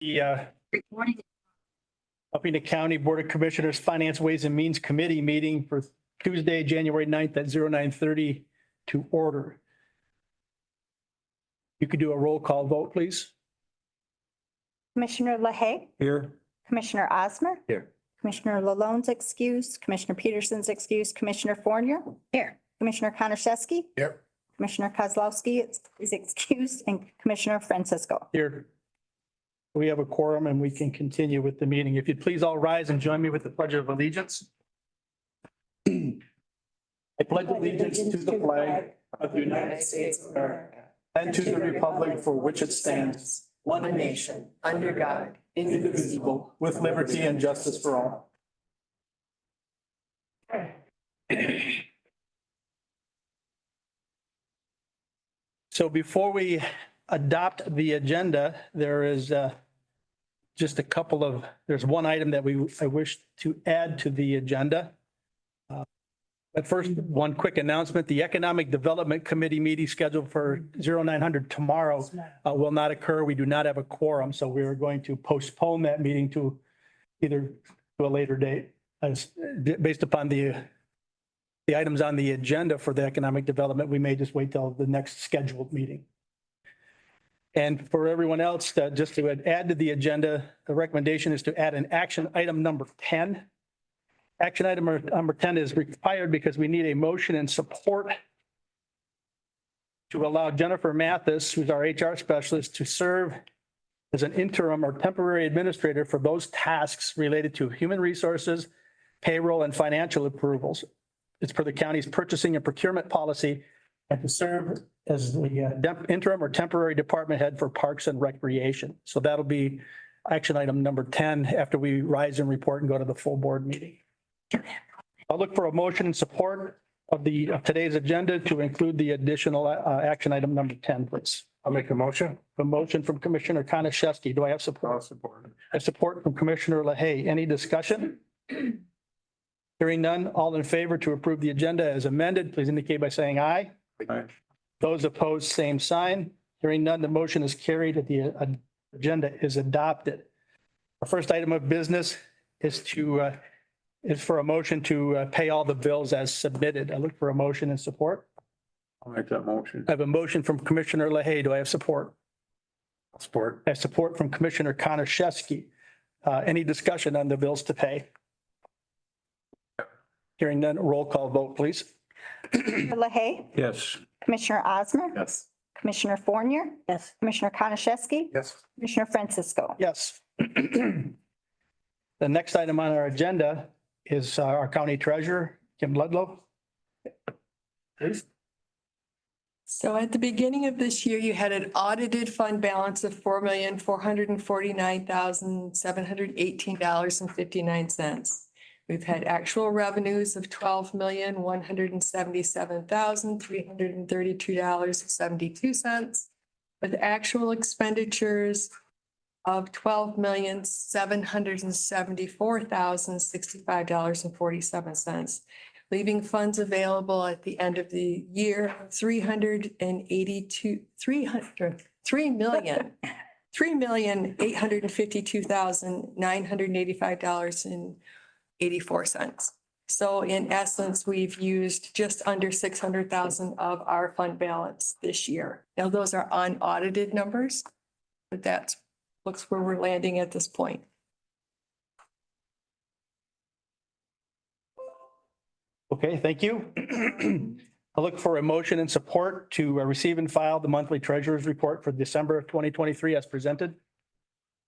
The Alpena County Board of Commissioners Finance Ways and Means Committee meeting for Tuesday, January 9th at 09:30 to order. You could do a roll call vote, please. Commissioner LaHaye, Here. Commissioner Osmer. Here. Commissioner Lalonde's excused, Commissioner Peterson's excused, Commissioner Fournier. Here. Commissioner Konashevsky. Here. Commissioner Kozlowski is excused and Commissioner Francisco. Here. We have a quorum and we can continue with the meeting. If you'd please all rise and join me with the Pledge of Allegiance. I pledge allegiance to the flag of the United States of America and to the republic for which it stands, one nation, under God, indivisible, with liberty and justice for all. So before we adopt the agenda, there is just a couple of, there's one item that I wish to add to the agenda. But first, one quick announcement, the Economic Development Committee meeting scheduled for 0900 tomorrow will not occur. We do not have a quorum, so we are going to postpone that meeting to either to a later date as based upon the items on the agenda for the economic development. We may just wait till the next scheduled meeting. And for everyone else, just to add to the agenda, the recommendation is to add an action item number 10. Action item number 10 is required because we need a motion and support to allow Jennifer Mathis, who's our HR specialist, to serve as an interim or temporary administrator for those tasks related to human resources, payroll, and financial approvals. It's per the county's purchasing and procurement policy, and to serve as the interim or temporary department head for Parks and Recreation. So that'll be action item number 10 after we rise and report and go to the full board meeting. I'll look for a motion in support of today's agenda to include the additional action item number 10, please. I'll make a motion. A motion from Commissioner Konashevsky. Do I have support? I'll support. A support from Commissioner LaHaye. Any discussion? Hearing none, all in favor to approve the agenda as amended, please indicate by saying aye. Aye. Those opposed, same sign. Hearing none, the motion is carried. The agenda is adopted. Our first item of business is for a motion to pay all the bills as submitted. I look for a motion and support. I'll make that motion. I have a motion from Commissioner LaHaye. Do I have support? I'll support. I have support from Commissioner Konashevsky. Any discussion on the bills to pay? Hearing none, roll call vote, please. Commissioner LaHaye, Yes. Commissioner Osmer. Yes. Commissioner Fournier. Yes. Commissioner Konashevsky. Yes. Commissioner Francisco. Yes. The next item on our agenda is our county treasurer, Kim Ludlow. Please. So at the beginning of this year, you had an audited fund balance of $4,449,718.59. We've had actual revenues of $12,177,332.72, with actual expenditures of $12,774,065.47, leaving funds available at the end of the year of $3,852,985.84. So in essence, we've used just under 600,000 of our fund balance this year. Now, those are unaudited numbers, but that looks where we're landing at this point. Okay, thank you. I look for a motion and support to receive and file the monthly treasurer's report for December of 2023 as presented.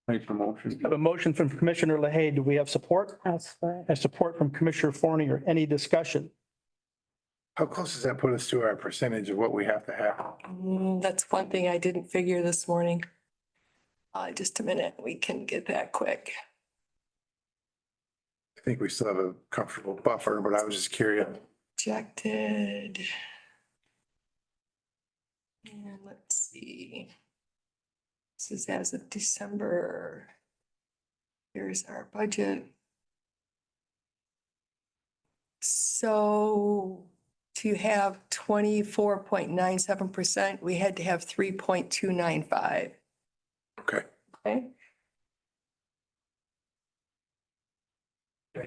Make the motion. I have a motion from Commissioner LaHaye. Do we have support? I'll support. A support from Commissioner Fournier. Any discussion? How close does that put us to our percentage of what we have to have? That's one thing I didn't figure this morning. Just a minute, we can get that quick. I think we still have a comfortable buffer, but I was just curious. Projected. And let's see. This is as of December. Here's our budget. So to have 24.97%, we had to have 3.295. Okay. Okay.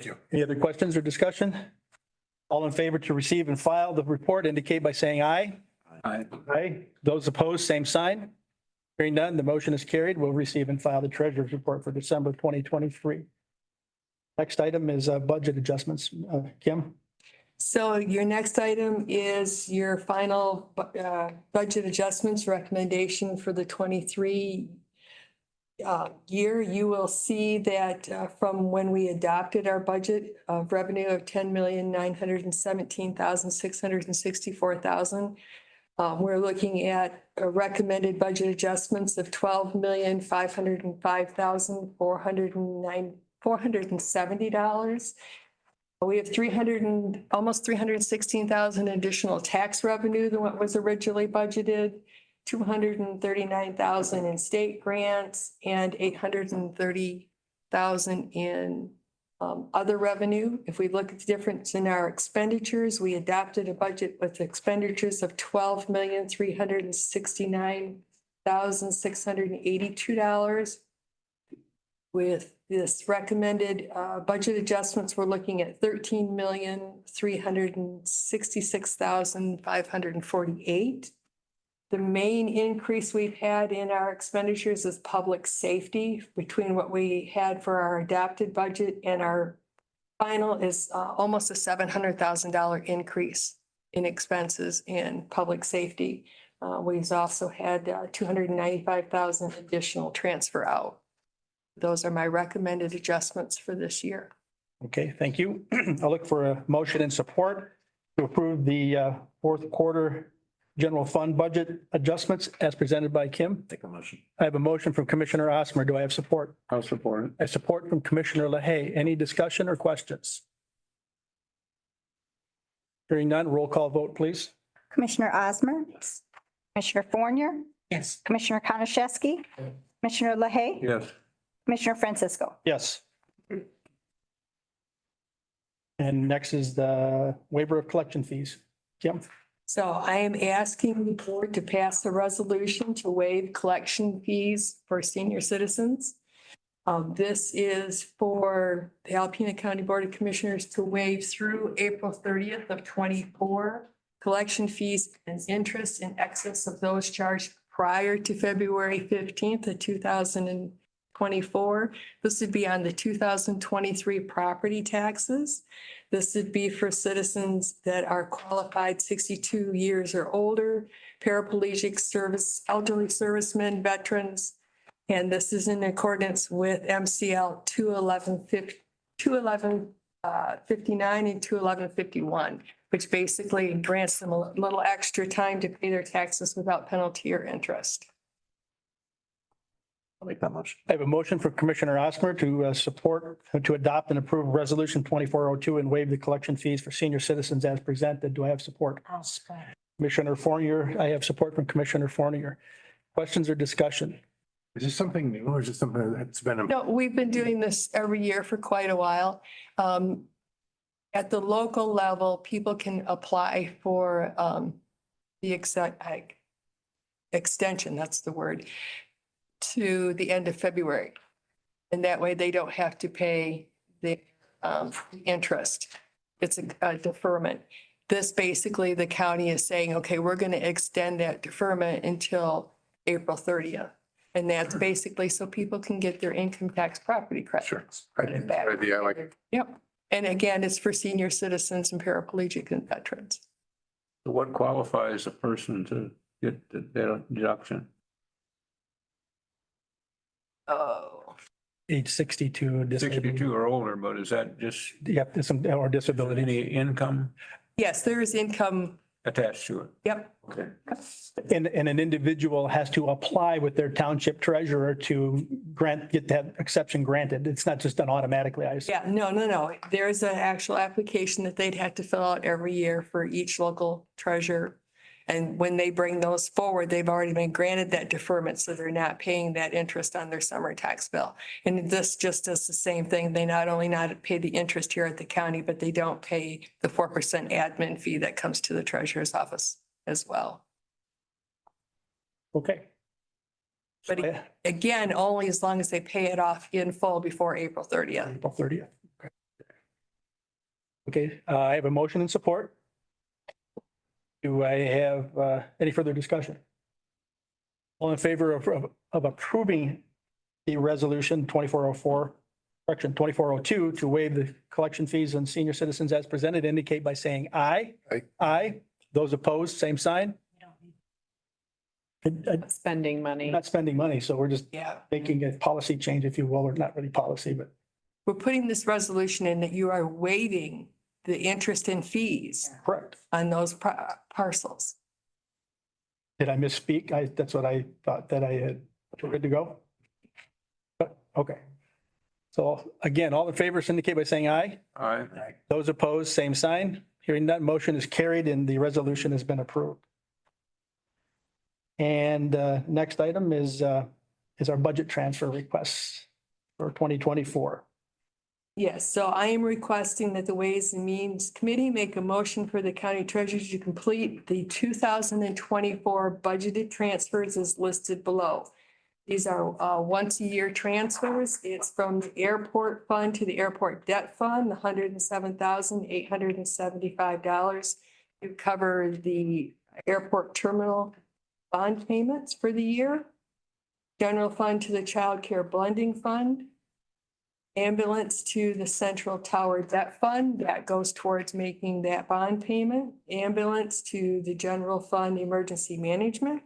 Thank you. Any other questions or discussion? All in favor to receive and file the report indicate by saying aye. Aye. Aye. Those opposed, same sign. Hearing none, the motion is carried. We'll receive and file the treasurer's report for December 2023. Next item is budget adjustments. Kim? So your next item is your final budget adjustments recommendation for the 23 year. You will see that from when we adopted our budget of revenue of 10,917,664,000, we're looking at recommended budget adjustments of 12,505,470. We have almost 316,000 additional tax revenue than what was originally budgeted, 239,000 in state grants, and 830,000 in other revenue. If we look at the difference in our expenditures, we adopted a budget with expenditures of $12,369,682. With this recommended budget adjustments, we're looking at $13,366,548. The main increase we've had in our expenditures is public safety. Between what we had for our adopted budget and our final is almost a $700,000 increase in expenses in public safety. We've also had 295,000 additional transfer out. Those are my recommended adjustments for this year. Okay, thank you. I'll look for a motion and support to approve the fourth quarter general fund budget adjustments as presented by Kim. Take a motion. I have a motion from Commissioner Osmer. Do I have support? I'll support it. I support from Commissioner LaHaye. Any discussion or questions? Hearing none, roll call vote, please. Commissioner Osmer? Commissioner Fournier? Yes. Commissioner Konashevsky? Commissioner LaHaye? Yes. Commissioner Francisco? Yes. And next is the waiver of collection fees. Kim? So I am asking the board to pass a resolution to waive collection fees for senior citizens. This is for the Alpena County Board of Commissioners to waive through April 30th of 24 collection fees and interest in excess of those charged prior to February 15th of 2024. This would be on the 2023 property taxes. This would be for citizens that are qualified 62 years or older, paraplegic service, elderly servicemen, veterans. And this is in accordance with MCL 21159 and 21151, which basically grants them a little extra time to pay their taxes without penalty or interest. I'll make that motion. I have a motion for Commissioner Osmer to support, to adopt and approve Resolution 2402 and waive the collection fees for senior citizens as presented. Do I have support? I'll support. Commissioner Fournier, I have support from Commissioner Fournier. Questions or discussion? Is this something new or is it something that's been? No, we've been doing this every year for quite a while. At the local level, people can apply for the extension, that's the word, to the end of February. And that way they don't have to pay the interest. It's a deferment. This basically, the county is saying, okay, we're going to extend that deferment until April 30th. And that's basically so people can get their income tax property credits. Sure. Idea, I like it. Yep. And again, it's for senior citizens and paraplegic and veterans. So what qualifies a person to get the deduction? Oh, Age 62. disability. 62 or older, but is that just Yep, or disability. any income yes, there is income. attached to it? Yep. Okay. And an individual has to apply with their township treasurer to get that exception granted. It's not just done automatically, I assume. Yeah, no. There's an actual application that they'd have to fill out every year for each local treasurer. And when they bring those forward, they've already been granted that deferment, so they're not paying that interest on their summer tax bill. And this just does the same thing. They not only not pay the interest here at the county, but they don't pay the 4% admin fee that comes to the treasurer's office as well. Okay. But So, yeah, again, only as long as they pay it off in full before April 30th. April 30th. Okay. Okay, I have a motion and support. Do I have any further discussion? All in favor of approving the resolution 2404, correction 2402, to waive the collection fees on senior citizens as presented, indicate by saying aye. Aye. Aye. Those opposed, same sign. Spending money. Not spending money, so we're just Yeah. making a policy change, if you will, or not really policy, but We're putting this resolution in that you are waiving the interest and fees correct. on those parcels. Did I misspeak? That's what I thought that I had. We're good to go? But, okay. So again, all in favor indicate by saying aye. Aye. Those opposed, same sign. Hearing that motion is carried and the resolution has been approved. And next item is our budget transfer requests for 2024. Yes, so I am requesting that the Ways and Means Committee make a motion for the county treasurer to complete the 2024 budgeted transfers as listed below. These are once-a-year transfers. It's from the airport fund to the airport debt fund, $107,875 to cover the airport terminal bond payments for the year. General fund to the child care blending fund. Ambulance to the central tower debt fund, that goes towards making that bond payment. Ambulance to the general fund emergency management.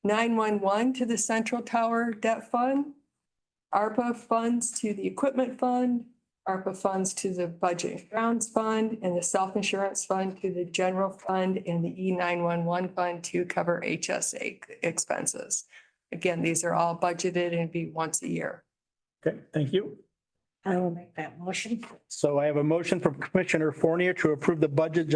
911 to the central tower debt fund. ARPA funds to the equipment fund. ARPA funds to the budget and grounds fund, and the self-insurance fund to the general fund, and the E911 fund to cover HSA expenses. Again, these are all budgeted and be once a year. Okay, thank you. I will make that motion. So I have a motion from Commissioner Fournier to approve the budget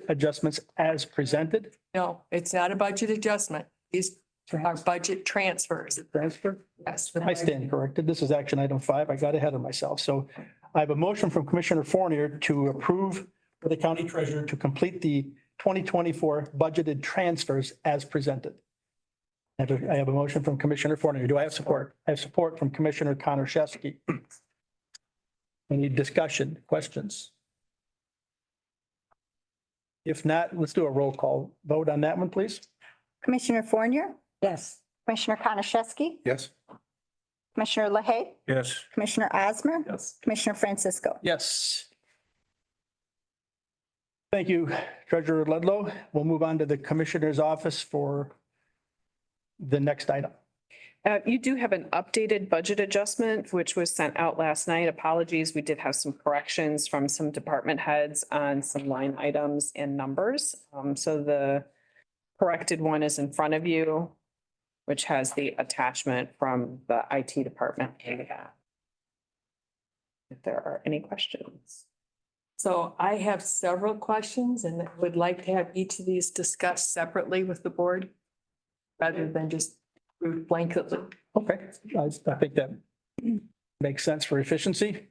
adjustments as presented. No, it's not a budget adjustment. These are budget transfers. Transfer. Yes. I stand corrected. This is action item 5. I got ahead of myself. So I have a motion from Commissioner Fournier to approve for the county treasurer to complete the 2024 budgeted transfers as presented. I have a motion from Commissioner Fournier. Do I have support? I have support from Commissioner Konashevsky. Any discussion, questions? If not, let's do a roll call vote on that one, please. Commissioner Fournier, Yes. Commissioner Konashevsky, Yes. Commissioner LaHaye, Yes. Commissioner Osmer, Yes. Commissioner Francisco. Yes. Thank you, Treasurer Ludlow. We'll move on to the Commissioner's office for the next item. You do have an updated budget adjustment, which was sent out last night. Apologies, we did have some corrections from some department heads on some line items and numbers. So the corrected one is in front of you, which has the attachment from the IT department. If there are any questions. So I have several questions and would like to have each of these discussed separately with the board rather than just blanketly. Okay, I think that makes sense for efficiency.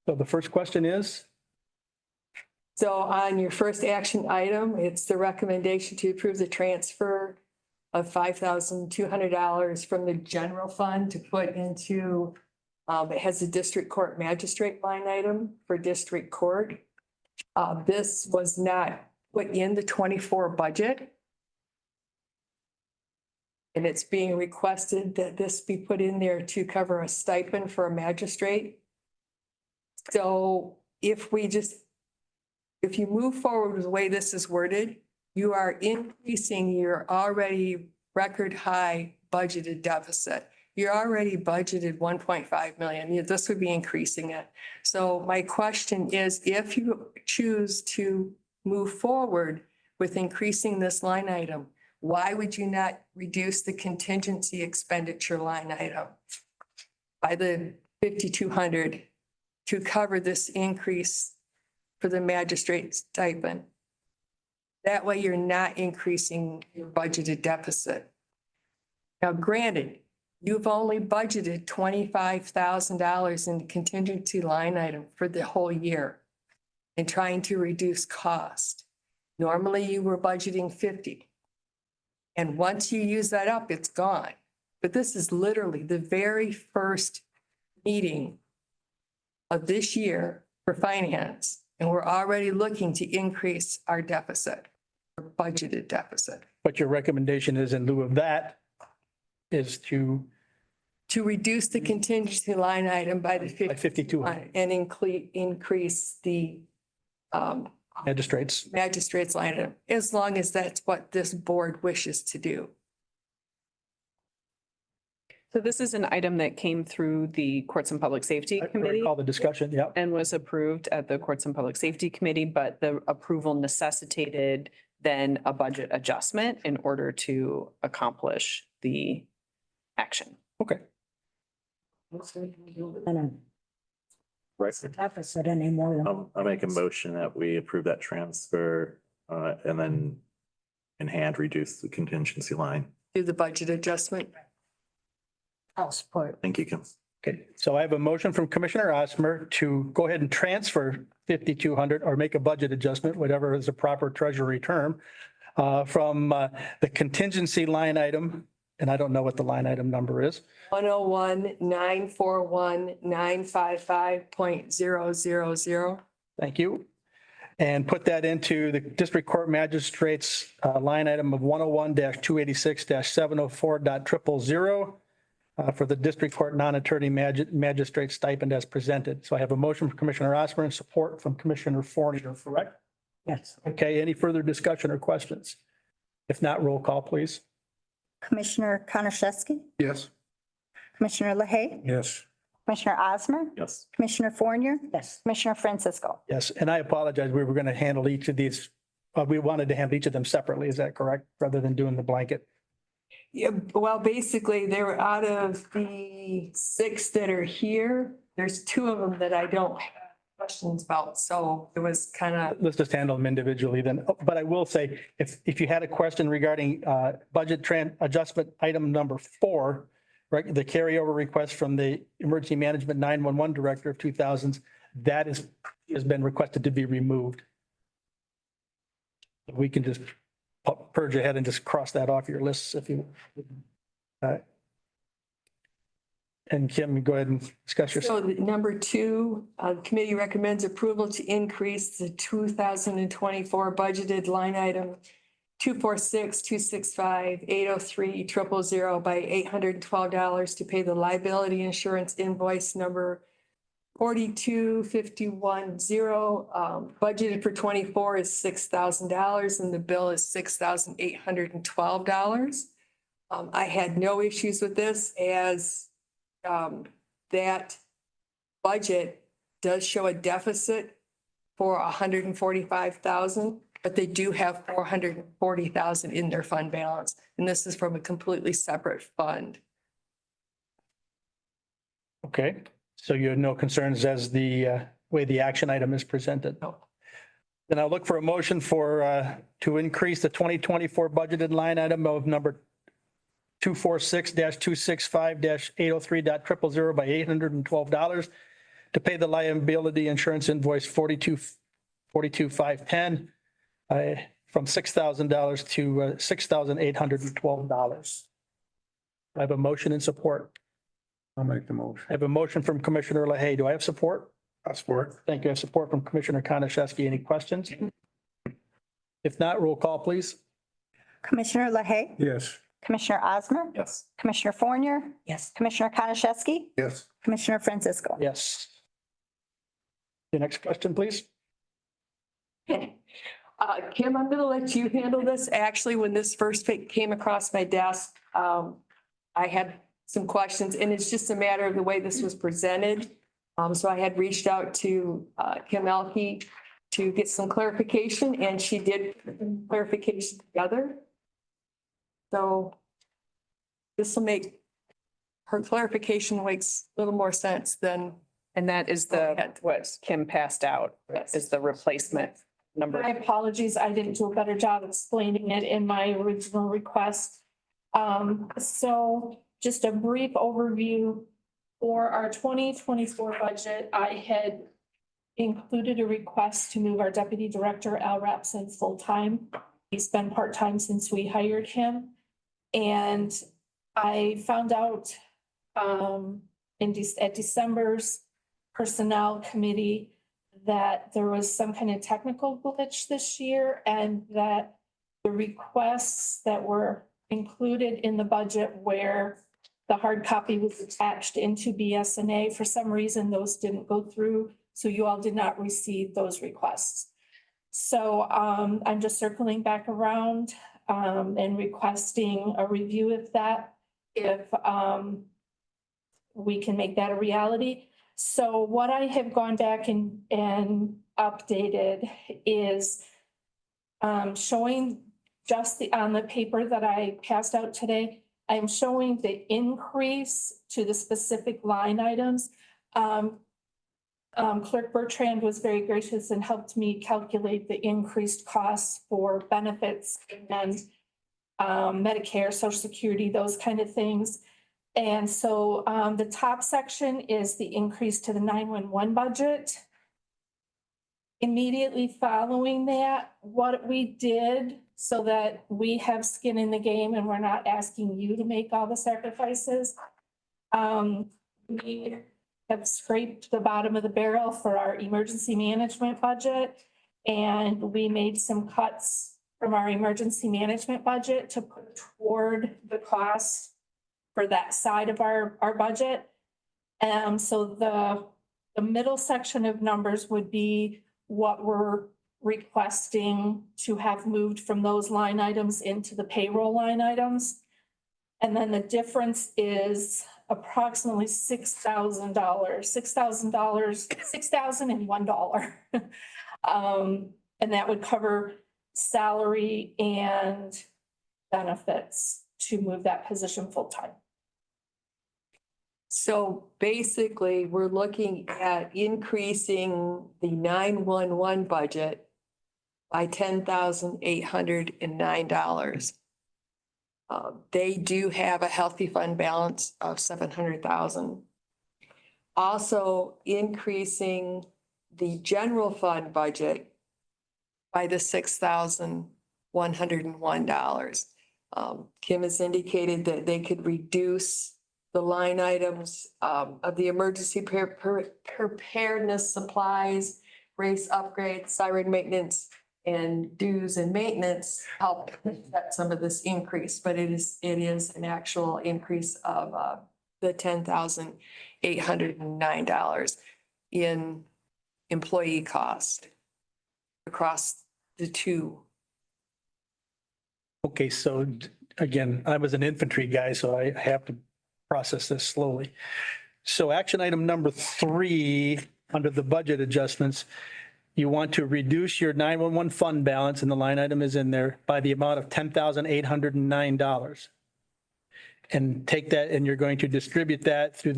So the first question is, So on your first action item, it's the recommendation to approve the transfer of $5,200 from the general fund to put into, it has a district court magistrate line item for district court. This was not put in the 24 budget. And it's being requested that this be put in there to cover a stipend for a magistrate. So if you move forward with the way this is worded, you are increasing your already record high budgeted deficit. You're already budgeted 1.5 million. This would be increasing it. So my question is, if you choose to move forward with increasing this line item, why would you not reduce the contingency expenditure line item by the 5,200 to cover this increase for the magistrate stipend? That way you're not increasing your budgeted deficit. Now, granted, you've only budgeted $25,000 in the contingency line item for the whole year and trying to reduce cost. Normally you were budgeting 50. And once you use that up, it's gone. But this is literally the very first meeting of this year for finance. And we're already looking to increase our deficit, our budgeted deficit, But your recommendation is in lieu of that is to, to reduce the contingency line item by the by 5,200 and increase the magistrates. magistrate's line item, as long as that's what this board wishes to do. So this is an item that came through the Courts and Public Safety I Committee recall the discussion, yep. and was approved at the Courts and Public Safety Committee, but the approval necessitated then a budget adjustment in order to accomplish the action. Okay. And Right. the deficit anymore. than- I'll make a motion that we approve that transfer, and then in hand reduce the contingency line. Do the budget adjustment. I'll support. Thank you, Kim. Okay, so I have a motion from Commissioner Osmer to go ahead and transfer 5,200 or make a budget adjustment, whatever is the proper treasury term, from the contingency line item, and I don't know what the line item number is. 101,941,955.000. Thank you. And put that into the district court magistrates line item of 101-286-704.000 for the district court non-attorney magistrate stipend as presented. So I have a motion from Commissioner Osmer and support from Commissioner Fournier, correct? Yes. Okay, any further discussion or questions? If not, roll call, please. Commissioner Konashevsky, Yes. Commissioner LaHaye, Yes. Commissioner Osmer, Yes. Commissioner Fournier, Yes. Commissioner Francisco. Yes, and I apologize. We were going to handle each of these. We wanted to handle each of them separately. Is that correct? Rather than doing the blanket? Yeah, well, basically, they were out of the 6 that are here. There's 2 of them that I don't have questions about. So it was kind of, Let's just handle them individually then. Oh, but I will say, if you had a question regarding budget adjustment item number 4, right, the carryover request from the Emergency Management 911 Director of 2000s, that has been requested to be removed. We can just purge ahead and just cross that off your lists if you. And Kim, go ahead and discuss your. so the number 2, the committee recommends approval to increase the 2024 budgeted line item 246-265-803-000 by $812 to pay the liability insurance invoice number 42510. Budgeted for 24 is $6,000 and the bill is $6,812. I had no issues with this as that budget does show a deficit for 145,000, but they do have 440,000 in their fund balance. And this is from a completely separate fund. Okay, so you have no concerns as the way the action item is presented? No. Then I'll look for a motion for, to increase the 2024 budgeted line item of number 246-265-803.000 by $812 to pay the liability insurance invoice 42510 from $6,000 to $6,812. I have a motion and support. I'll make the motion. I have a motion from Commissioner LaHaye. Do I have support? I'll support. Thank you. I have support from Commissioner Konashevsky. Any questions? If not, roll call, please. Commissioner LaHaye, Yes. Commissioner Osmer, Yes. Commissioner Fournier, Yes. Commissioner Konashevsky, Yes. Commissioner Francisco. Yes. The next question, please. Kim, I'm gonna let you handle this. Actually, when this first came across my desk, I had some questions and it's just a matter of the way this was presented. So I had reached out to Kim Elke to get some clarification and she did put some clarification together. So this will make, her clarification makes a little more sense than, And that is what Kim passed out, is the replacement number. My apologies, I didn't do a better job explaining it in my original request. So just a brief overview. For our 2024 budget, I had included a request to move our deputy director, Al Rapson, full-time. He's been part-time since we hired him. And I found out at December's Personnel Committee that there was some kind of technical glitch this year and that the requests that were included in the budget where the hard copy was attached into BSNA, for some reason, those didn't go through. So you all did not receive those requests. So I'm just circling back around and requesting a review of that if we can make that a reality. So what I have gone back and updated is showing just on the paper that I passed out today, I'm showing the increase to the specific line items. Clerk Bertrand was very gracious and helped me calculate the increased costs for benefits and Medicare, Social Security, those kind of things. And so the top section is the increase to the 911 budget. Immediately following that, what we did so that we have skin in the game and we're not asking you to make all the sacrifices. We have scraped the bottom of the barrel for our emergency management budget. And we made some cuts from our emergency management budget to put toward the cost for that side of our budget. So the middle section of numbers would be what we're requesting to have moved from those line items into the payroll line items. And then the difference is approximately $6,000, $6,001. And that would cover salary and benefits to move that position full-time. So basically, we're looking at increasing the 911 budget by $10,809. They do have a healthy fund balance of 700,000. Also increasing the general fund budget by the $6,101. Kim has indicated that they could reduce the line items of the emergency preparedness supplies, race upgrades, siren maintenance, and dues and maintenance help get some of this increase, but it is an actual increase of the $10,809 in employee cost across the two. Okay, so again, I was an infantry guy, so I have to process this slowly. So action item number 3, under the budget adjustments, you want to reduce your 911 fund balance, and the line item is in there, by the amount of $10,809. And take that, and you're going to distribute that through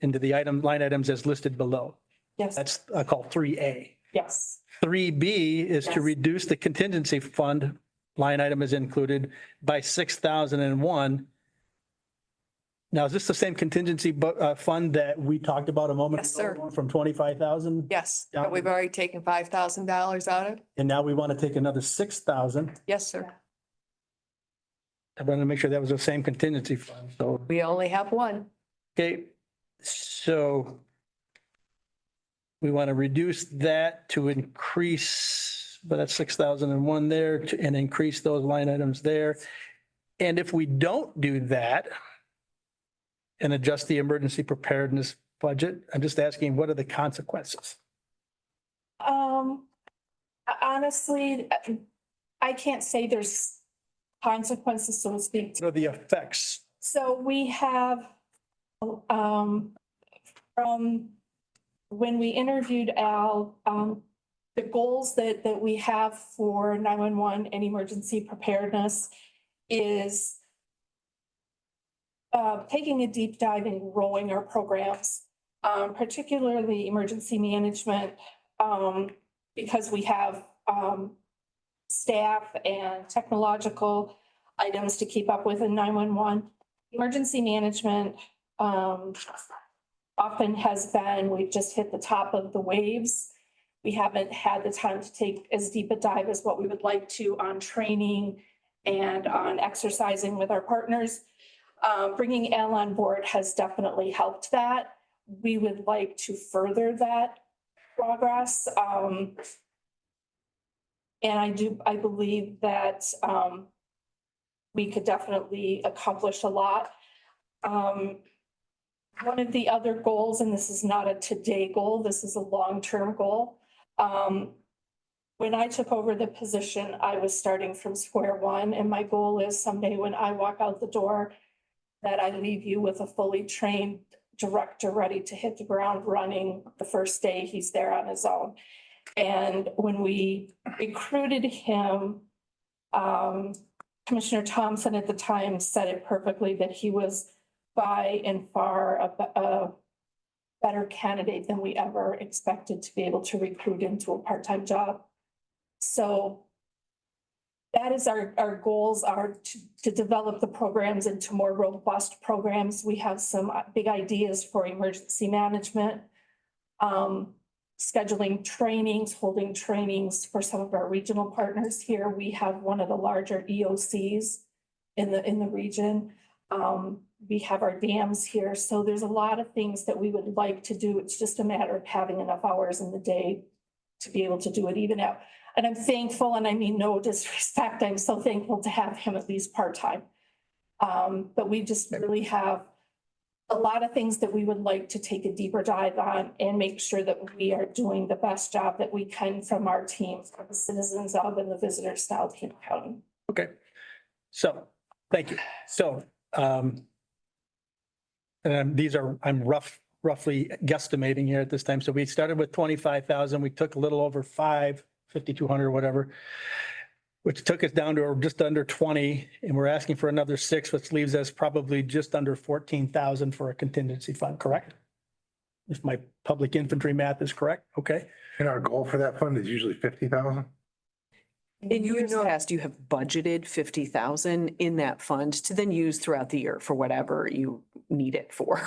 into the line items as listed below. Yes. That's called 3A. Yes. 3B is to Yes. reduce the contingency fund, line item is included, by $6,001. Now, is this the same contingency fund that we talked about a moment Yes, ago? sir. From 25,000? Yes, Yeah. but we've already taken $5,000 out of it. And now we want to take another 6,000. Yes, sir. I wanted to make sure that was the same contingency fund. So, We only have one. okay, so we want to reduce that to increase, but that's 6,001 there, and increase those line items there. And if we don't do that and adjust the emergency preparedness budget, I'm just asking, what are the consequences? Honestly, I can't say there's consequences, so to speak. What are the effects? So we have, from when we interviewed Al, the goals that we have for 911 and emergency preparedness is taking a deep dive and growing our programs, particularly emergency management, because we have staff and technological items to keep up with in 911. Emergency management often has been, we've just hit the top of the waves. We haven't had the time to take as deep a dive as what we would like to on training and on exercising with our partners. Bringing Al on board has definitely helped that. We would like to further that progress. And I believe that we could definitely accomplish a lot. One of the other goals, and this is not a today goal, this is a long-term goal. When I took over the position, I was starting from square one, and my goal is someday when I walk out the door, that I leave you with a fully trained director ready to hit the ground running the first day he's there on his own. And when we recruited him, Commissioner Thompson at the time said it perfectly, that he was by and far a better candidate than we ever expected to be able to recruit into a part-time job. So that is our goals are to develop the programs into more robust programs. We have some big ideas for emergency management, scheduling trainings, holding trainings for some of our regional partners here. We have one of the larger EOCs in the region. We have our dams here. So there's a lot of things that we would like to do. It's just a matter of having enough hours in the day to be able to do it even out. And I'm thankful, and I mean no disrespect, I'm so thankful to have him at least part-time. But we just really have a lot of things that we would like to take a deeper dive on and make sure that we are doing the best job that we can from our team, from the citizens of and the visitors to Alpena County. Okay. So, thank you. So, and these are, I'm roughly guesstimating here at this time. So we started with 25,000. We took a little over 5,200 or whatever, which took us down to just under 20, and we're asking for another 6, which leaves us probably just under 14,000 for a contingency fund, correct? If my public infantry math is correct, okay? And our goal for that fund is usually 50,000. In years past, you have budgeted 50,000 in that fund to then use throughout the year for whatever you need it for.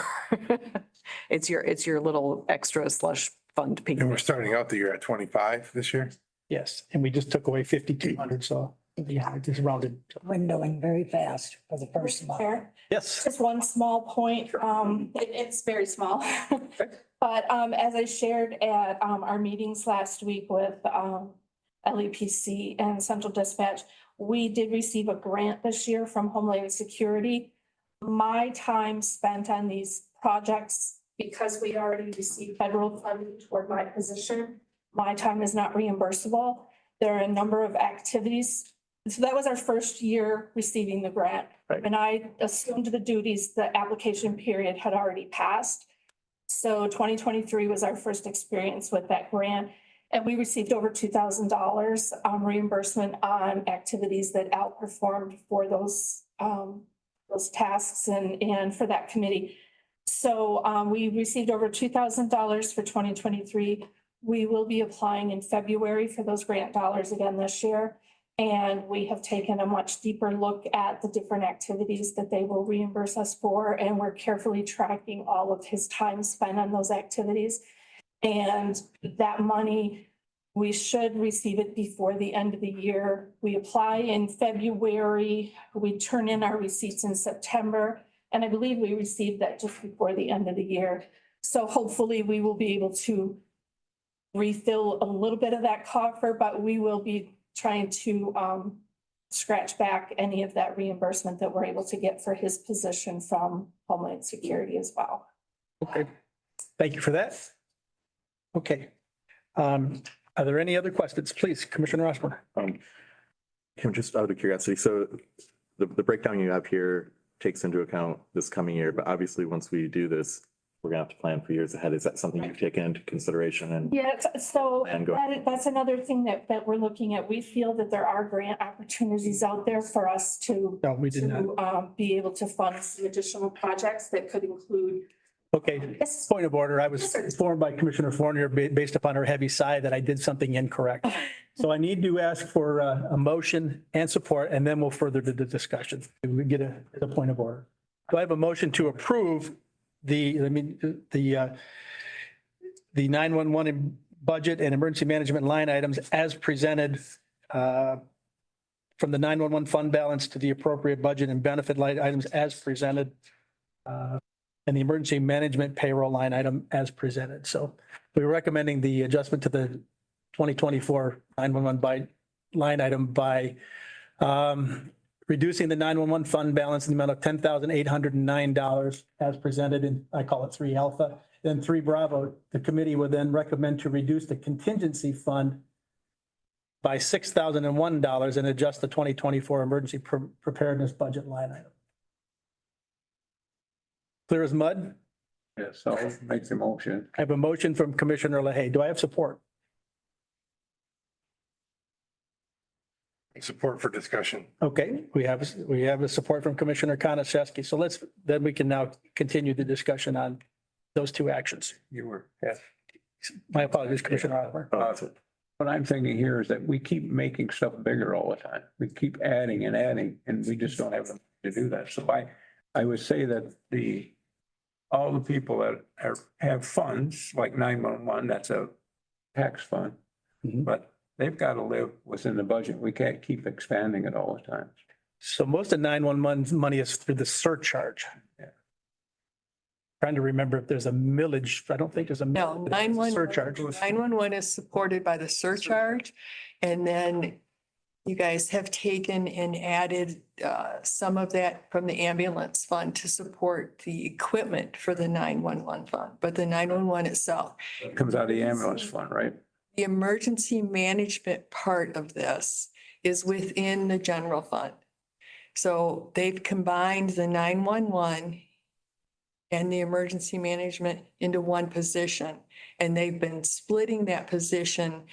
It's your little extra slush fund piece. And we're starting out the year at 25 this year. Yes, and we just took away 5,200, so yeah, I just rounded. Windowing very fast for the first month. Chair, Yes, just one small point, it's very small. But as I shared at our meetings last week with LEPC and Central Dispatch, we did receive a grant this year from Homeland Security. My time spent on these projects, because we already received federal funding toward my position, my time is not reimbursable. There are a number of activities. So that was our first year receiving the grant. Right. And I assumed the duties, the application period had already passed. So 2023 was our first experience with that grant. And we received over $2,000 reimbursement on activities that outperformed for those tasks and for that committee. So we received over $2,000 for 2023. We will be applying in February for those grant dollars again this year. And we have taken a much deeper look at the different activities that they will reimburse us for. And we're carefully tracking all of his time spent on those activities. And that money, we should receive it before the end of the year. We apply in February, we turn in our receipts in September, and I believe we received that just before the end of the year. So hopefully we will be able to refill a little bit of that coffer, but we will be trying to scratch back any of that reimbursement that we're able to get for his position from Homeland Security as well. okay. Thank you for that. Okay. Are there any other questions? Please, Commissioner Osborne. Kim, just out of curiosity, so the breakdown you have here takes into account this coming year, but obviously once we do this, we're gonna have to plan for years ahead. Is that something you've taken into consideration? And Yeah, so And go- that's another thing that we're looking at. We feel that there are grant opportunities out there for us to No, we did not. be able to fund some additional projects that could include. Okay, point of order. I was informed by Commissioner Fournier based upon her heavy sigh that I did something incorrect. So I need to ask for a motion and support, and then we'll further to the discussion. We get a point of order. Do I have a motion to approve the 911 budget and emergency management line items as presented from the 911 fund balance to the appropriate budget and benefit line items as presented and the emergency management payroll line item as presented. So we're recommending the adjustment to the 2024 911 by line item by reducing the 911 fund balance in the amount of $10,809 as presented in, I call it 3 Alpha, then 3 Bravo. The committee would then recommend to reduce the contingency fund by $6,001 and adjust the 2024 emergency preparedness budget line item. Clear as mud? Yes, I'll make the motion. I have a motion from Commissioner LaHaye. Do I have support? Support for discussion. Okay, we have a support from Commissioner Konachevsky. So then we can now continue the discussion on those two actions. You were, yes. My apologies, Commissioner Osmer. What I'm thinking here is that we keep making stuff bigger all the time. We keep adding and adding, and we just don't have the money to do that. So I would say that all the people that have funds, like 911, that's a tax fund, Mhm. but they've got to live within the budget. We can't keep expanding it all the time. So most of 911 money is through the surcharge. Yeah. Trying to remember if there's a millage. I don't think there's a No, surcharge. 911 is supported by the surcharge. And then you guys have taken and added some of that from the ambulance fund to support the equipment for the 911 fund, but the 911 itself. It comes out of the ambulance fund, right? The emergency management part of this is within the general fund. So they've combined the 911 and the emergency management into one position. And they've been splitting that position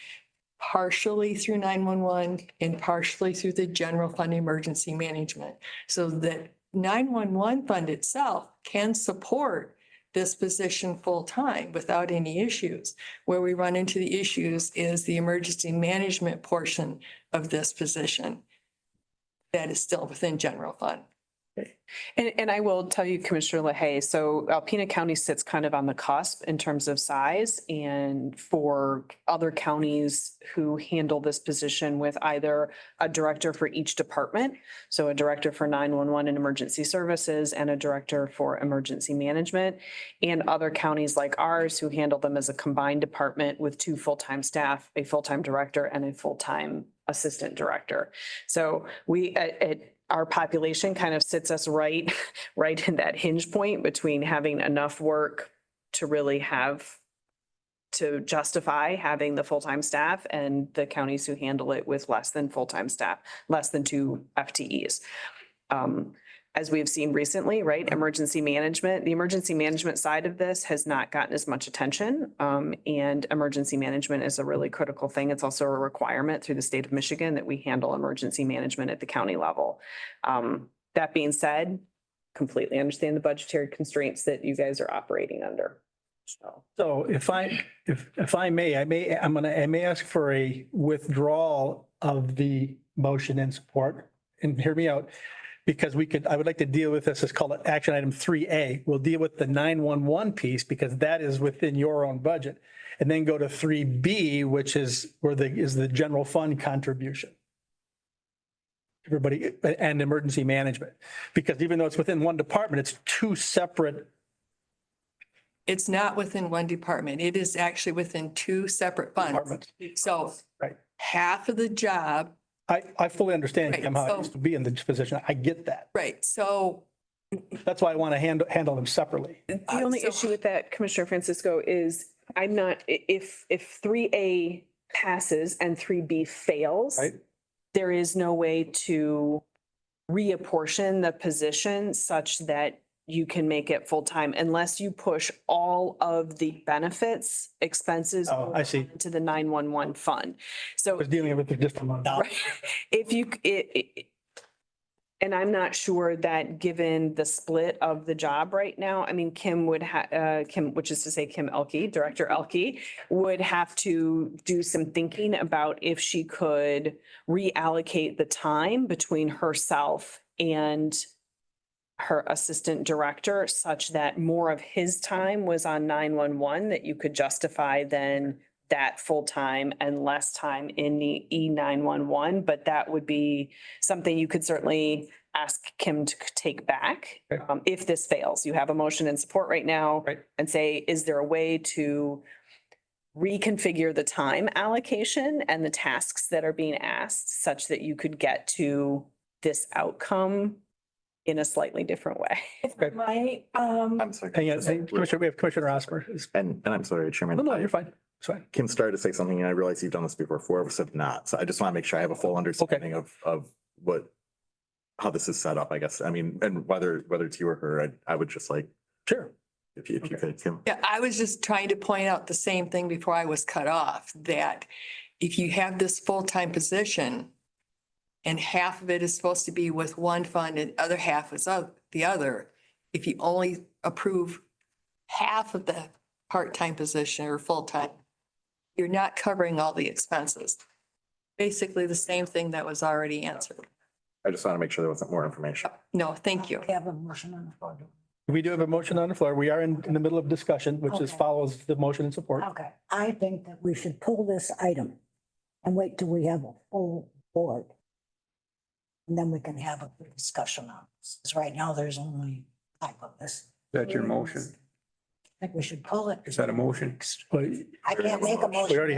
partially through 911 and partially through the general fund emergency management. So that 911 fund itself can support this position full-time without any issues. Where we run into the issues is the emergency management portion of this position that is still within general fund. And I will tell you, Commissioner LaHaye, so Alpena County sits kind of on the cusp in terms of size. And for other counties who handle this position with either a director for each department, so a director for 911 and emergency services and a director for emergency management, and other counties like ours who handle them as a combined department with 2 full-time staff, a full-time director and a full-time assistant director. So our population kind of sits us right in that hinge point between having enough work to really to justify having the full-time staff and the counties who handle it with less than full-time staff, less than 2 FTEs. As we've seen recently, right, the emergency management side of this has not gotten as much attention. And emergency management is a really critical thing. It's also a requirement through the state of Michigan that we handle emergency management at the county level. That being said, completely understand the budgetary constraints that you guys are operating under. So if I may ask for a withdrawal of the motion and support, and hear me out. Because I would like to deal with this, let's call it action item 3A. We'll deal with the 911 piece because that is within your own budget. And then go to 3B, which is the general fund contribution. Everybody, and emergency management. Because even though it's within one department, it's 2 separate. It's not within one department. It is actually within 2 separate funds. Departments. So Right. half of the job, I fully understand, Right, Kim, how it so- used to be in this position. I get that. right, so That's why I want to handle them separately. The only so- issue with that, Commissioner Francisco, is I'm not, if 3A passes and 3B fails, Right. there is no way to reapportion the position such that you can make it full-time unless you push all of the benefits, expenses Oh, I see. to the 911 fund. I So was dealing with it just a month. right, if you, and I'm not sure that given the split of the job right now, I mean, Kim, which is to say Kim Elke, Director Elke, would have to do some thinking about if she could reallocate the time between herself and her assistant director such that more of his time was on 911, that you could justify then that full-time and less time in the E911, but that would be something you could certainly ask Kim to take back. Okay. If this fails, you have a motion in support right now. Right. And say, is there a way to reconfigure the time allocation and the tasks that are being asked such that you could get to this outcome in a slightly different way? Okay. My, I'm sorry. Hang on, Commissioner, we have Commissioner Osmer. And I'm sorry, Chairman. No, you're fine. It's fine. Kim started to say something, and I realize you've done this before. Four of us have not. So I just want to make sure I have a full understanding of what, how this is set up, I guess. I mean, and whether it's you or her, I would just like, Sure. if you could, Kim. Yeah, I was just trying to point out the same thing before I was cut off, that if you have this full-time position and half of it is supposed to be with one fund and other half is of the other, if you only approve half of the part-time position or full-time, you're not covering all the expenses. Basically the same thing that was already answered. I just want to make sure there wasn't more information. No, thank you. We have a motion on the floor. We do have a motion on the floor. We are in the middle of discussion, which is Okay. follows the motion in support. Okay, I think that we should pull this item and wait till we have a full board. And then we can have a good discussion on this, because right now there's only type of this. Is that your motion? I think we should pull it. Is that a motion? But I can't make a motion. we already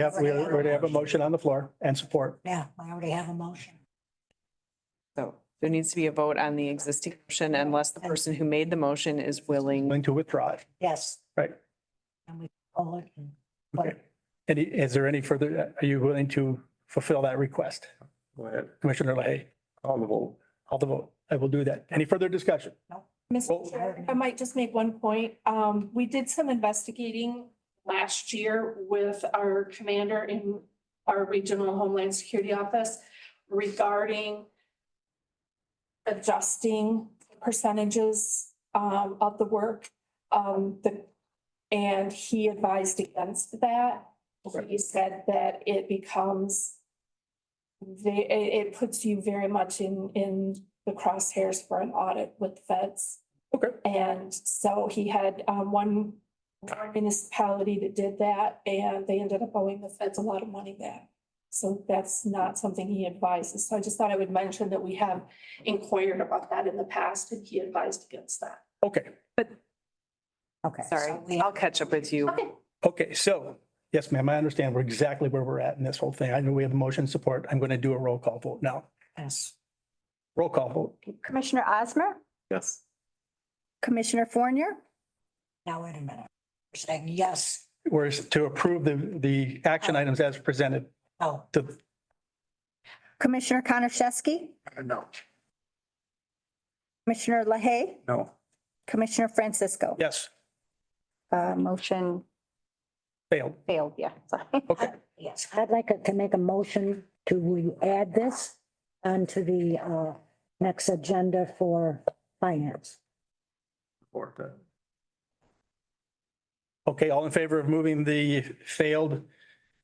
have a motion on the floor and support. Yeah, I already have a motion. So there needs to be a vote on the existing motion unless the person who made the motion is willing. Willing to withdraw it. Yes. Right. And we pull it and put Okay. it. Is there any further, are you willing to fulfill that request? Go ahead. Commissioner LaHaye, Call the vote. call the vote. I will do that. Any further discussion? Mr. Chair, I might just make one point. We did some investigating last year with our commander in our regional Homeland Security office regarding adjusting percentages of the work. And he advised against that. He said that it becomes it puts you very much in the crosshairs for an audit with the feds. Okay. And so he had one municipality that did that and they ended up owing the feds a lot of money back. So that's not something he advises. So I just thought I would mention that we have inquired about that in the past and he advised against that. Okay. Okay. Sorry, so we- I'll catch up with you. Okay. Okay, so, yes, ma'am, I understand we're exactly where we're at in this whole thing. I know we have a motion support. I'm going to do a roll call vote now. Yes. Roll call vote. Commissioner Osmer, Yes. Commissioner Fournier, Now, wait a minute. We're saying yes. Whereas to approve the action items as presented Oh, to, Commissioner Konashevsky, No. Commissioner LaHaye, No. Commissioner Francisco. yes, Motion failed. failed, yeah. Sorry. Okay, yes. I'd like to make a motion to add this onto the next agenda for finance. Support that. okay, all in favor of moving the failed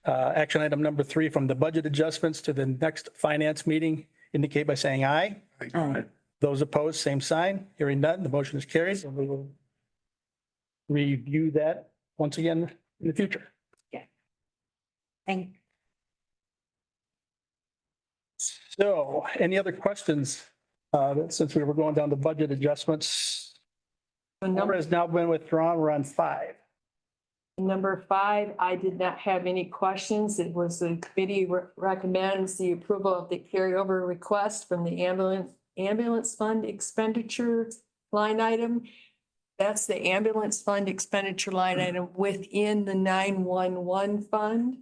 action item number 3 from the budget adjustments to the next finance meeting, indicate by saying aye. Aye. Those opposed, same sign. Hearing none, the motion is carried, and we will review that once again in the future. Thank, So any other questions? Since we were going down to budget adjustments, So number has now been withdrawn. We're on 5. Number 5, I did not have any questions. It was the committee recommends the approval of the carryover request from the ambulance fund expenditure line item. That's the ambulance fund expenditure line item within the 911 fund.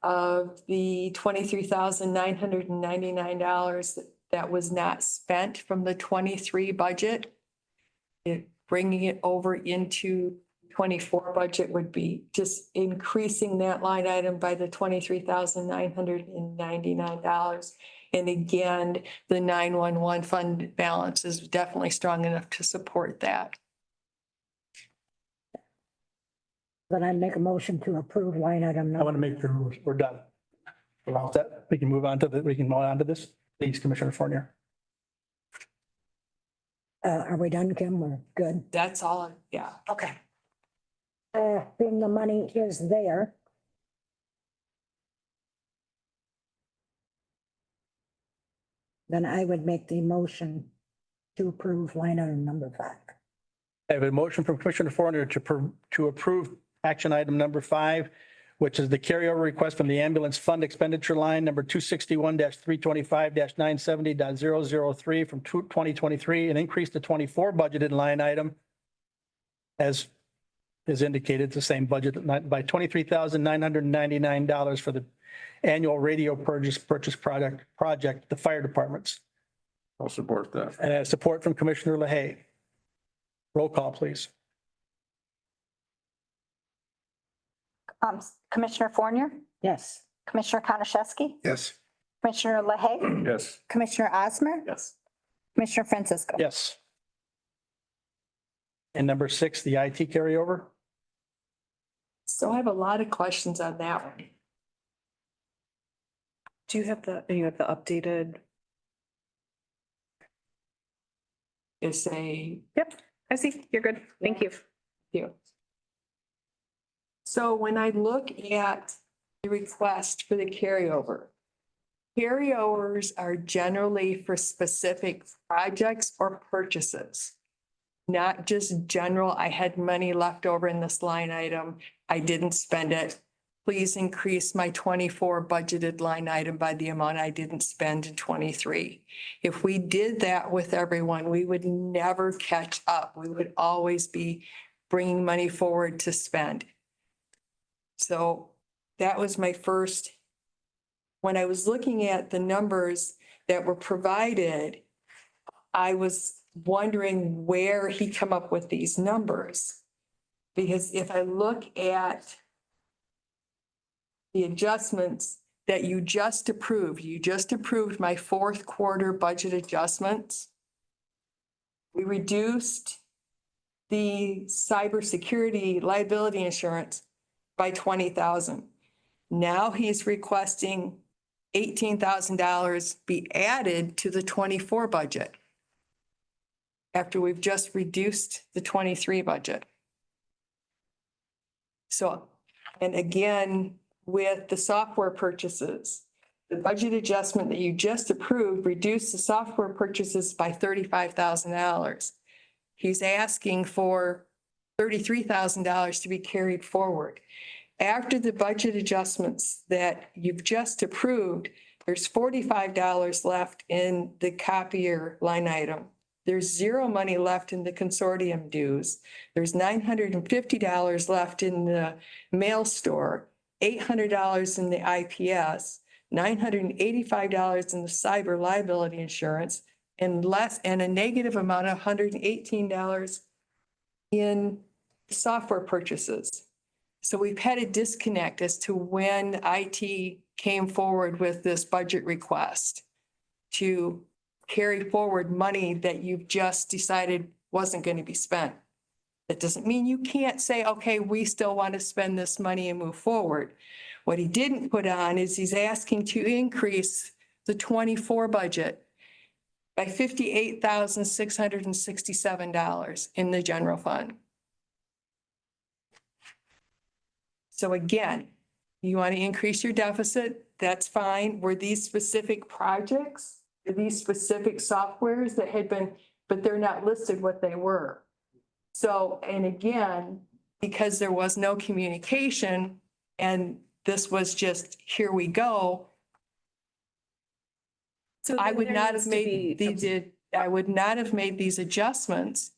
Of the $23,999 that was not spent from the 23 budget. Bringing it over into 24 budget would be just increasing that line item by the $23,999. And again, the 911 fund balance is definitely strong enough to support that. but I make a motion to approve line item I want to number. make sure we're done. We're all set. We can move on to this. Please, Commissioner Fournier. Are we done, Kim? We're good? That's all, yeah. Okay. Being the money is there. Then I would make the motion to approve line item number 5. I have a motion from Commissioner Fournier to approve action item number 5, which is the carryover request from the ambulance fund expenditure line number 261-325-970.003 from 2023, an increase to 24 budgeted line item as is indicated, it's the same budget by $23,999 for the annual radio purchase project, the fire departments. I'll support that. And I have support from Commissioner LaHaye. Roll call, please. Commissioner Fournier, Yes. Commissioner Konashevsky, Yes. Commissioner LaHaye, Yes. Commissioner Osmer, Yes. Commissioner Francisco. Yes. And number 6, the IT carryover. So I have a lot of questions on that one. Do you have the updated? It's a Yep, I see. You're good. Thank you. you. So when I look at the request for the carryover, carryovers are generally for specific projects or purchases, not just general, I had money left over in this line item, I didn't spend it. Please increase my 24 budgeted line item by the amount I didn't spend in 23. If we did that with everyone, we would never catch up. We would always be bringing money forward to spend. So that was my first, when I was looking at the numbers that were provided, I was wondering where he come up with these numbers. Because if I look at the adjustments that you just approved my fourth quarter budget adjustments. We reduced the cybersecurity liability insurance by $20,000. Now he's requesting $18,000 be added to the 24 budget after we've just reduced the 23 budget. So, and again, with the software purchases, the budget adjustment that you just approved reduced the software purchases by $35,000. He's asking for $33,000 to be carried forward. After the budget adjustments that you've just approved, there's $45 left in the copier line item. There's zero money left in the consortium dues. There's $950 left in the mail store, $800 in the IPS, $985 in the cyber liability insurance, and a negative amount of $118 in software purchases. So we've had a disconnect as to when IT came forward with this budget request to carry forward money that you've just decided wasn't going to be spent. That doesn't mean you can't say, okay, we still want to spend this money and move forward. What he didn't put on is he's asking to increase the 24 budget by $58,667 in the general fund. So again, you want to increase your deficit, that's fine. Were these specific projects, were these specific softwares that had been, but they're not listed what they were. So, and again, because there was no communication and this was just, here we go, So I then would there not needs have to made be- I would not have made these adjustments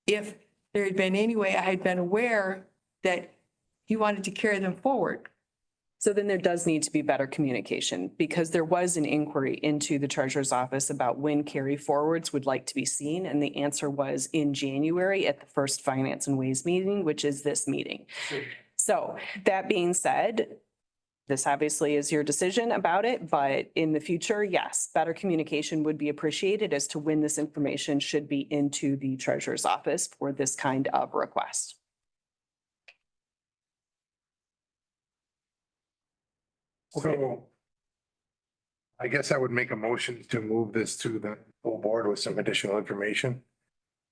if there had been any way I had been aware that you wanted to carry them forward. So then there does need to be better communication because there was an inquiry into the treasurer's office about when carry forwards would like to be seen. And the answer was in January at the first Finance and Ways meeting, which is this meeting. So that being said, this obviously is your decision about it, but in the future, yes, better communication would be appreciated as to when this information should be into the treasurer's office for this kind of request. So I guess I would make a motion to move this to the full board with some additional information.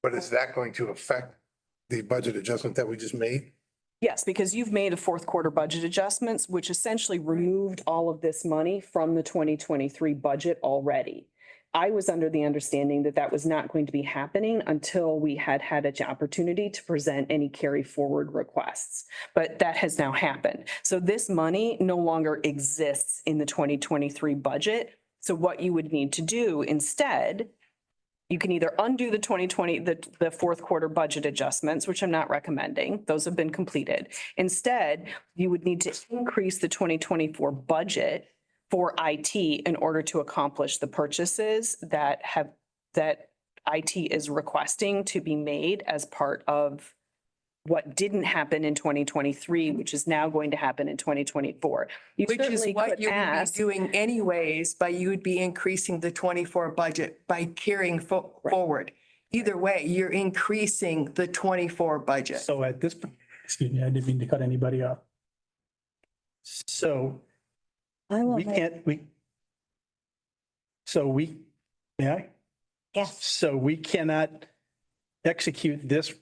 But is that going to affect the budget adjustment that we just made? Yes, because you've made a fourth quarter budget adjustments, which essentially removed all of this money from the 2023 budget already. I was under the understanding that that was not going to be happening until we had had an opportunity to present any carry forward requests. But that has now happened. So this money no longer exists in the 2023 budget. So what you would need to do instead, you can either undo the 2020, the fourth quarter budget adjustments, which I'm not recommending. Those have been completed. Instead, you would need to increase the 2024 budget for IT in order to accomplish the purchases that IT is requesting to be made as part of what didn't happen in 2023, which is now going to happen in 2024. You Which is certainly what could you would be ask. doing anyways, by you would be increasing the 24 budget by carrying forward. Either way, you're increasing the 24 budget. So at this, excuse me, I didn't mean to cut anybody off. So I will we make, can't, may I? yes, So we cannot execute this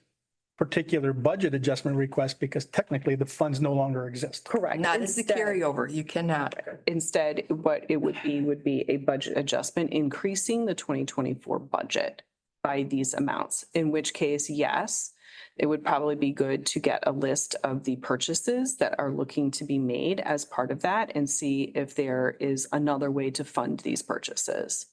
particular budget adjustment request because technically the funds no longer exist. Correct. Not as a Instead- carryover. You cannot. Instead, what it would be a budget adjustment, increasing the 2024 budget by these amounts, in which case, yes, it would probably be good to get a list of the purchases that are looking to be made as part of that and see if there is another way to fund these purchases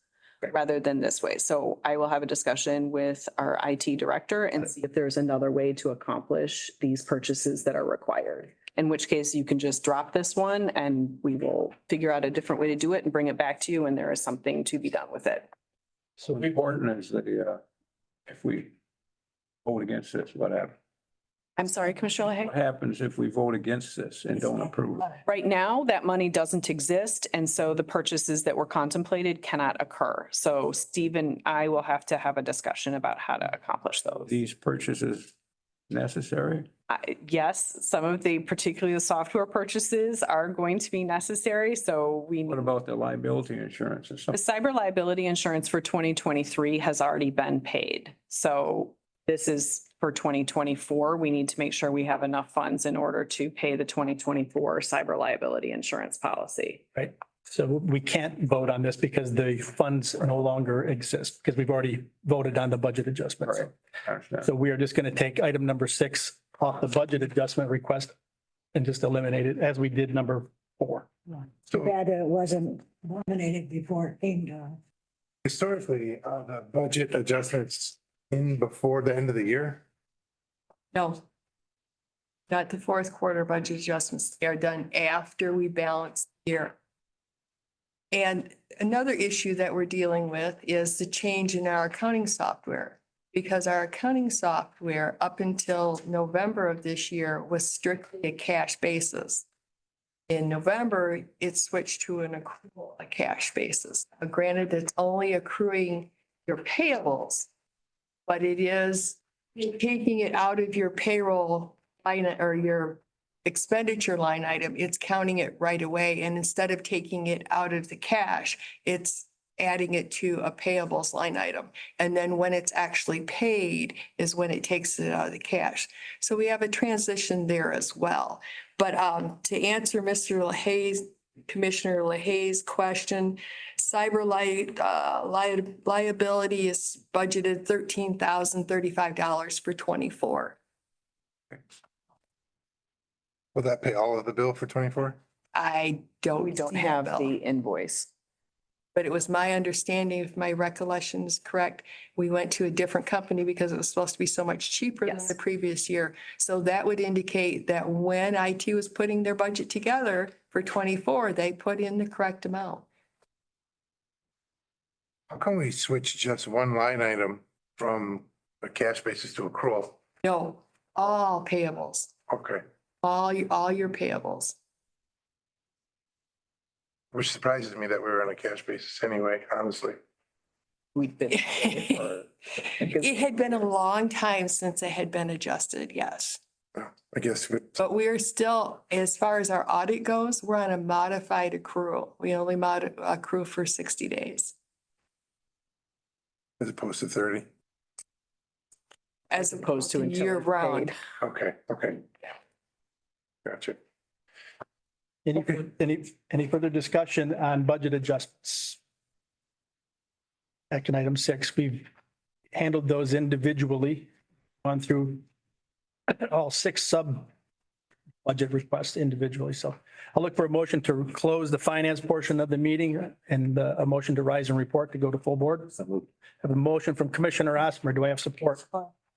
rather than this way. So I will have a discussion with our IT director and see if there's another way to accomplish these purchases that are required. In which case you can just drop this one and we will figure out a different way to do it and bring it back to you when there is something to be done with it. So important is the, if we vote against this, what happens? I'm sorry, Commissioner What LaHaye. happens if we vote against this and don't approve? Right now, that money doesn't exist, and so the purchases that were contemplated cannot occur. So Steve and I will have to have a discussion about how to accomplish those. These purchases necessary? Yes, some of the, particularly the software purchases are going to be necessary, so we. What about the liability insurance and The stuff? cyber liability insurance for 2023 has already been paid. So this is for 2024. We need to make sure we have enough funds in order to pay the 2024 cyber liability insurance policy. Right? So we can't vote on this because the funds no longer exist because we've already voted on the budget adjustments. Right. I understand. So we are just going to take item number 6 off the budget adjustment request and just eliminate it as we did number 4. too bad it wasn't eliminated before it came to. Historically, the budget adjustments in before the end of the year. No. Not the fourth quarter budget adjustments. They are done after we balance the year. And another issue that we're dealing with is the change in our accounting software. Because our accounting software up until November of this year was strictly a cash basis. In November, it switched to an accrual, a cash basis. Granted, it's only accruing your payables, but it is taking it out of your payroll line or your expenditure line item. It's counting it right away. And instead of taking it out of the cash, it's adding it to a payables line item. And then when it's actually paid is when it takes it out of the cash. So we have a transition there as well. But to answer Mr. LaHaye's, Commissioner LaHaye's question, cyber liability is budgeted $13,035 for 24. Will that pay all of the bill for 24? I don't. We don't see that have bill. the invoice. But it was my understanding, if my recollection is correct, we went to a different company because it was supposed to be so much cheaper than Yes. the previous year. So that would indicate that when IT was putting their budget together for 24, they put in the correct amount. How can we switch just one line item from a cash basis to accrual? No, all payables, Okay, all your payables. which surprises me that we were on a cash basis anyway, honestly. We've been. It had been a long time since it had been adjusted, yes. I guess But we're still, as far as our audit goes, we're on a modified accrual. We only accrue for 60 days as opposed to 30. as Opposed to until year it's round. paid. Okay. Gotcha. Any further discussion on budget adjustments? action item 6. We've handled those individually, gone through all 6 sub-budget requests individually. So I'll look for a motion to close the finance portion of the meeting and a motion to rise and report to go to full board. So moved. I have a motion from Commissioner Osmer. Do I have support?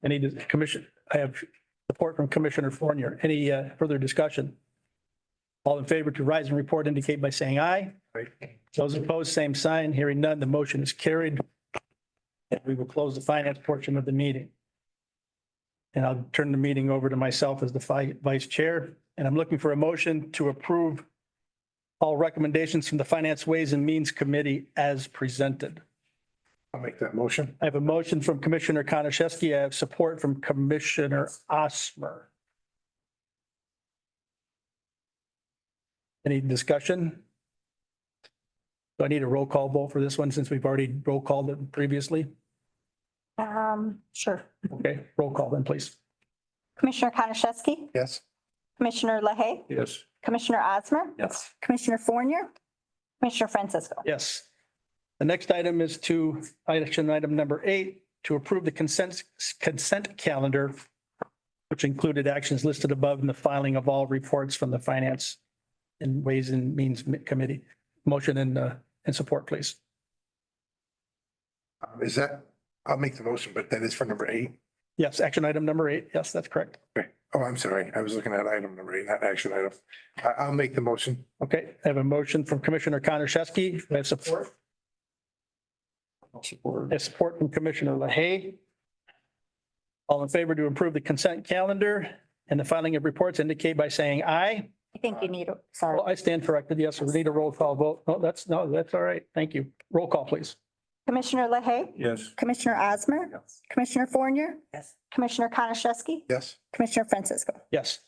Any commission? I have support from Commissioner Fournier. Any further discussion? All in favor to rise and report indicate by saying aye. Those opposed, same sign. Hearing none, the motion is carried. And we will close the finance portion of the meeting. And I'll turn the meeting over to myself as the vice chair. And I'm looking for a motion to approve all recommendations from the Finance Ways and Means Committee as presented. I'll make that motion. I have a motion from Commissioner Konashevsky. I have support from Commissioner Osmer. Any discussion? Do I need a roll call vote for this one since we've already roll called it previously? Sure. Okay, roll call then, please. Commissioner Konashevsky, Yes. Commissioner LaHaye, Yes. Commissioner Osmer, Yes. Commissioner Fournier, Commissioner Francisco. Yes. The next item is to action item number 8, to approve the consent calendar, which included actions listed above in the filing of all reports from the Finance and Ways and Means Committee. Motion and support, please. Is that, I'll make the motion, but that is for number 8. Yes, action item number 8. Yes, that's correct. Okay. Oh, I'm sorry. I was looking at item number 8, not action item. I'll make the motion. Okay, I have a motion from Commissioner Konashevsky. Do I have support? I have support from Commissioner LaHaye. All in favor to approve the consent calendar and the filing of reports indicate by saying aye. I think you need, sorry. Well, I stand corrected. Yes, we need a roll call vote. No, that's all right. Thank you. Roll call, please. Commissioner LaHaye, Yes. Commissioner Osmer, Commissioner Fournier, Yes. Commissioner Konashevsky, Yes. Commissioner Francisco. Yes.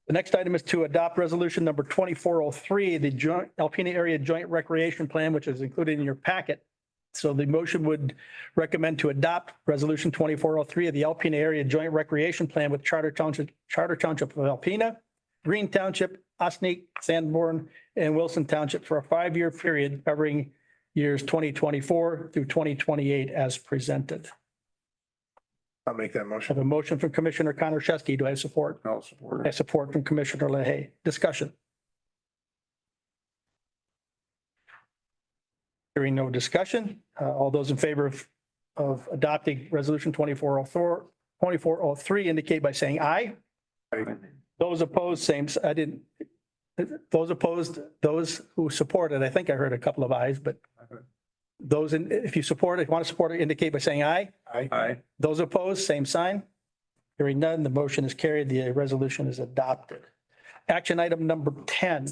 The next item is to adopt resolution number 2403, the joint Alpena Area Joint Recreation Plan, which is included in your packet. So the motion would recommend to adopt resolution 2403 of the Alpena Area Joint Recreation Plan with Charter Township of Alpena, Green Township, Osneek, Sanborn, and Wilson Township for a 5-year period covering years 2024 through 2028 as presented. I'll make that I have motion. a motion from Commissioner Konashevsky. Do I have support? I'll support I have it. support from Commissioner LaHaye. Discussion. Hearing no discussion, all those in favor of adopting resolution 2403 indicate by saying aye. Those opposed, same, I didn't, those opposed, those who support it, I think I heard a couple of ayes, but those, if you support it, want to support it, indicate by saying aye. Aye. Those opposed, same sign. Hearing none, the motion is carried. The resolution is adopted. Action item number 10,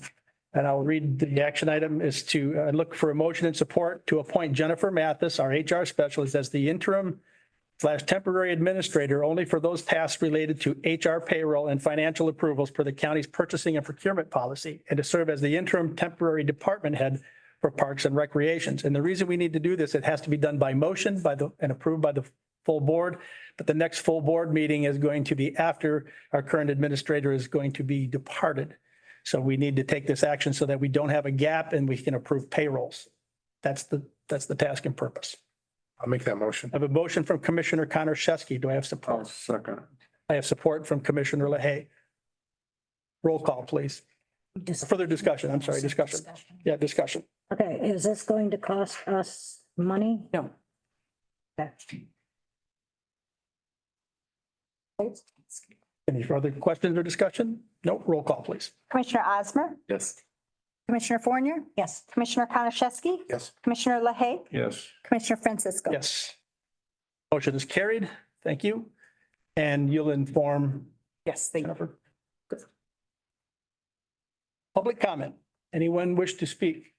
and I'll read the action item, is to look for a motion and support to appoint Jennifer Mathis, our HR specialist, as the interim/temporary administrator only for those tasks related to HR payroll and financial approvals per the county's purchasing and procurement policy, and to serve as the interim temporary department head for Parks and Recreations. And the reason we need to do this, it has to be done by motion and approved by the full board. But the next full board meeting is going to be after our current administrator is going to be departed. So we need to take this action so that we don't have a gap and we can approve payrolls. That's the task and purpose. I'll make that motion. I have a motion from Commissioner Konashevsky. Do I have I'll support? second. I have support from Commissioner LaHaye. Roll call, please. Further discussion. I'm sorry, discussion. Yeah, discussion. Okay, is this going to cost us money? No. Okay. Any further questions or discussion? No, roll call, please. Commissioner Osmer, Yes. Commissioner Fournier, Yes. Commissioner Konashevsky, Yes. Commissioner LaHaye, Yes. Commissioner Francisco. Yes. Motion is carried. Thank you. And you'll inform Yes, thank you. Jennifer. Good. Public comment. Anyone wish to speak?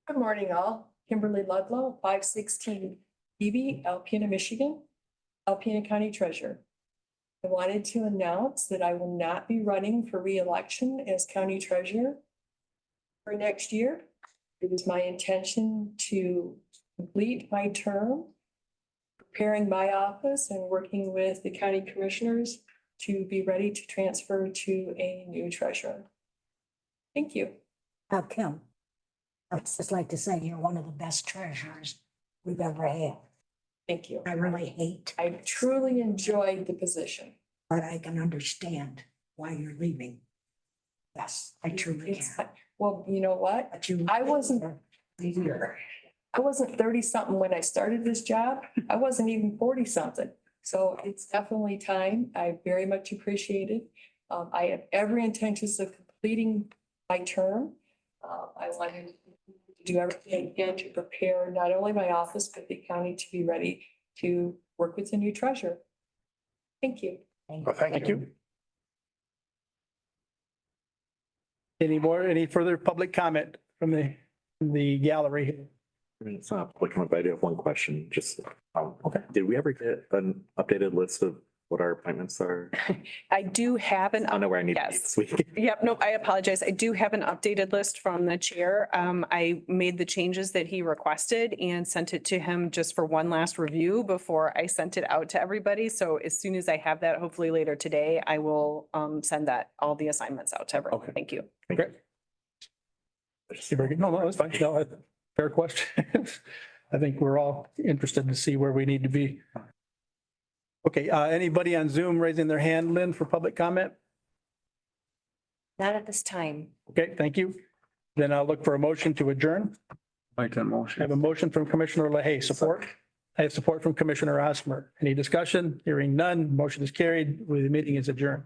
Good morning, all. Kimberly Ludlow, 516 Eby, Alpena, Michigan, Alpena County Treasurer. I wanted to announce that I will not be running for re-election as County Treasurer for next year. It is my intention to complete my term, preparing my office and working with the county commissioners to be ready to transfer to a new treasurer. Thank you. Kim, I'd just like to say you're one of the best treasurers we've ever had. Thank you. I really hate, I truly enjoyed the position. but I can understand why you're leaving. Yes, I truly It's, can. well, you know what? But you. I wasn't- Here. I wasn't 30-something when I started this job. I wasn't even 40-something. So it's definitely time. I very much appreciate it. I have every intentions of completing my term. I want to do everything again to prepare not only my office, but the county to be ready to work with the new treasurer. Thank you. Well, thank you. Any further public comment from the gallery here? I mean, it's not public comment, but I do have one question, just, Okay. did we ever get an updated list of what our appointments are? I do have an. I don't know where I need to be Yes. this week. Yep, nope, I apologize. I do have an updated list from the chair. I made the changes that he requested and sent it to him just for one last review before I sent it out to everybody. So as soon as I have that, hopefully later today, I will send all the assignments out to everyone. Okay. Thank you. Okay. No, that's fine. No, fair question. I think we're all interested to see where we need to be. Okay, anybody on Zoom raising their hand, Lynn, for public comment? Not at this time. Okay, thank you. Then I'll look for a motion to adjourn. Like that I motion. have a motion from Commissioner LaHaye, support. I have support from Commissioner Osmer. Any discussion? Hearing none, motion is carried. The meeting is adjourned.